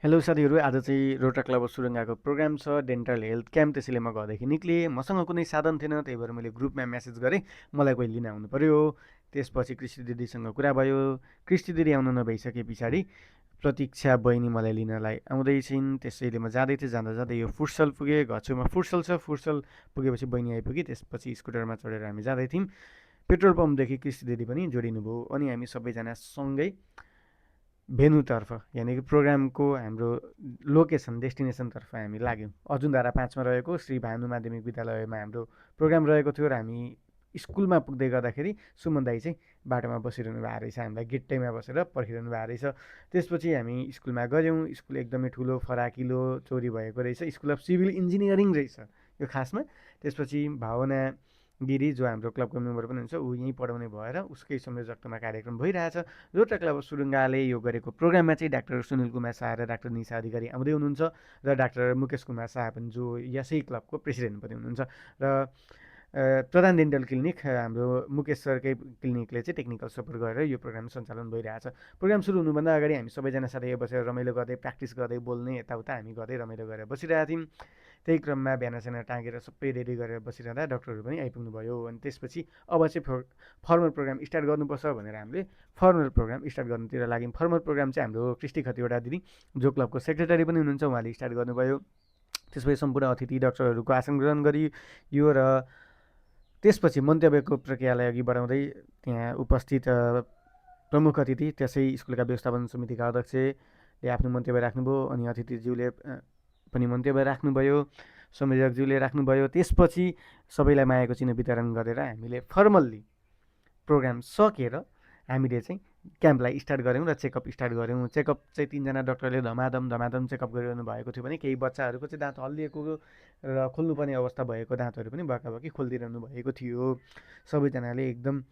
Hello साथीहरू, आज चाहिँ रोटा क्लब अफ सुरुङ्गाको प्रोग्राम छ डेन्टल हेल्थ क्याम्प। त्यसैले म घरदेखि निक्लेँ। मसँग कुनै साधन थिएन, त्यही भएर मैले ग्रुपमा म्यासेज गरेँ मलाई कोही लिन आउनु पर्यो। त्यसपछि कृष्ण दिदीसँग कुरा भयो। कृष्ण दिदी आउनु नभइसके पछाडि प्रतीक्षा बहिनी मलाई लिनलाई आउँदैछिन्। त्यसैले म जाँदै थिएँ। जाँदा जाँदै यो फुटसल पुगेँ। घर छेउमा फुटसल छ। फुटसल पुगेपछि बहिनी आइपुगी। त्यसपछि स्कुटरमा चढेर हामी जाँदै थियौँ। पेट्रोल पम्पदेखि कृष्ण दिदी पनि जोडिनुभयो अनि हामी सबैजना सँगै भेन्यूतर्फ यानि कि प्रोग्रामको हाम्रो लोकेसन डेस्टिनेसनतर्फ हामी लाग्यौँ। अर्जुनधारा 5मा रहेको श्री भानु माध्यमिक विद्यालयमा हाम्रो प्रोग्राम रहेको थियो र हामी स्कुलमा पुग्दै गर्दाखेरि सुमन दाई चाहिँ बाटोमा बसिरहनु भएको रहेछ। हामीलाई गेटैमा बसेर पर्खिरहनु भएको रहेछ। त्यसपछि हामी स्कुलमा गयौँ। स्कुल एकदमै ठुलो फराकिलो चोरी भएको रहेछ। स्कुल अफ सिभिल इन्जिनियरिङ रहेछ यो खासमा। त्यसपछि भावना गिरी जो हाम्रो क्लबको मेम्बर पनि हुन्छ, ऊ यहीँ पढाउने भएर उसकै संयोजकतामा कार्यक्रम भइरहेछ। रोटा क्लब सुरुङ्गाले यो गरेको प्रोग्राममा चाहिँ डाक्टर सुनिल कुमार शाह र डाक्टर निशा अधिकारी आउँदै हुनुहुन्छ र डाक्टर मुकेश कुमार शाह पनि जो यसै क्लबको प्रेसिडेन्ट पनि हुनुहुन्छ र प्रधान डेन्टल क्लिनिक हाम्रो मुकेश सरकै क्लिनिकले चाहिँ टेक्निकल सपोर्ट गरेर यो प्रोग्राम सञ्चालन भइरहेछ। प्रोग्राम सुरु हुनुभन्दा अगाडि हामी सबैजना साथै बसेर रमाइलो गर्दै प्र्याक्टिस गर्दै बोल्ने यताउता हामी गर्दै रमाइलो गरेर बसिरहेको थियौँ। त्यही क्रममा बिहानसाना टाँगेर सबै रेडी गरेर बसिरहँदा डक्टरहरू पनि आइपुग्नु भयो। अनि त्यसपछि अब चाहिँ फर्मल प्रोग्राम स्टार्ट गर्नुपर्छ भनेर हामीले फर्मल प्रोग्राम स्टार्ट गर्नुतिर लाग्यौँ। फर्मल प्रोग्राम चाहिँ हाम्रो कृष्टि खतिवटा दिदी जो क्लबको सेक्रेटरी पनि हुनुहुन्छ, उहाँले स्टार्ट गर्नुभयो। त्यसपछि सम्पूर्ण अतिथि डक्टरहरूको आसन ग्रहण गरियो र त्यसपछि मन्तव्यको प्रक्रियालाई अघि बढाउँदै त्यहाँ उपस्थित प्रमुख अतिथि त्यसै स्कुलका व्यवस्थापन समितिका अध्यक्षले आफ्नो मन्तव्य राख्नुभयो अनि अतिथिज्यूले पनि मन्तव्य राख्नुभयो, संयोजकज्यूले राख्नुभयो। त्यसपछि सबैलाई मायाको चिन्ह वितरण गरेर हामीले फर्मल्ली प्रोग्राम सकेर हामीले चाहिँ क्याम्पलाई स्टार्ट गऱ्यौँ र चेकअप स्टार्ट गऱ्यौँ। चेकअप चाहिँ 3जना डक्टरले धमाधम चेकअप गरिरहनु भएको थियो भने केही बच्चाहरूको चाहिँ दाँत हल्लिएको र खोल्नुपर्ने अवस्था भएको दाँतहरू पनि बकाबकी खोलिदिइरहनु भएको थियो। सबैजनाले एकदम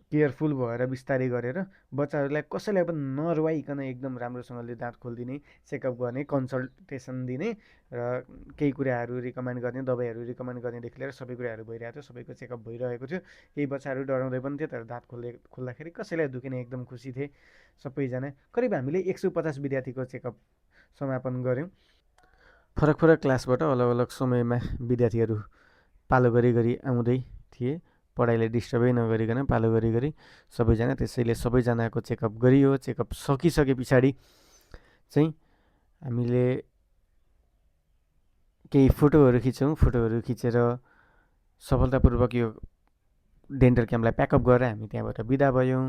केयरफुल भएर बिस्तारै गरेर बच्चाहरूलाई कसैलाई पनि नरुवाइकन एकदम राम्रोसँगले दाँत खोलिदिने, चेकअप गर्ने, कन्सल्टेसन दिने र केही कुराहरू रिकमेन्ड गर्ने, दबाईहरू रिकमेन्ड गर्नेदेखि लिएर सबै कुराहरू भइरहेको थियो। सबैको चेकअप भइरहेको थियो। केही बच्चाहरू डराउँदै पनि थियो, तर दाँत खोल्दाखेरि कसैलाई दुखेन, एकदम खुसी थिए सबैजना। करिब हामीले 150 विद्यार्थीको चेकअप समापन गऱ्यौँ। फरक फरक क्लासबाट अलग अलग समयमा विद्यार्थीहरू पालो गरी आउँदै थिए। पढाइलाई डिस्टर्बै नगरिकन पालो गरी सबैजना। त्यसैले सबैजनाको चेकअप गरियो। चेकअप सकिसके पछाडि चाहिँ हामीले केही फोटोहरू खिच्यौँ। फोटोहरू खिचेर सफलतापूर्वक यो डेन्टल क्याम्पलाई प्याकअप गरेर हामी त्यहाँबाट बिदा भयौँ।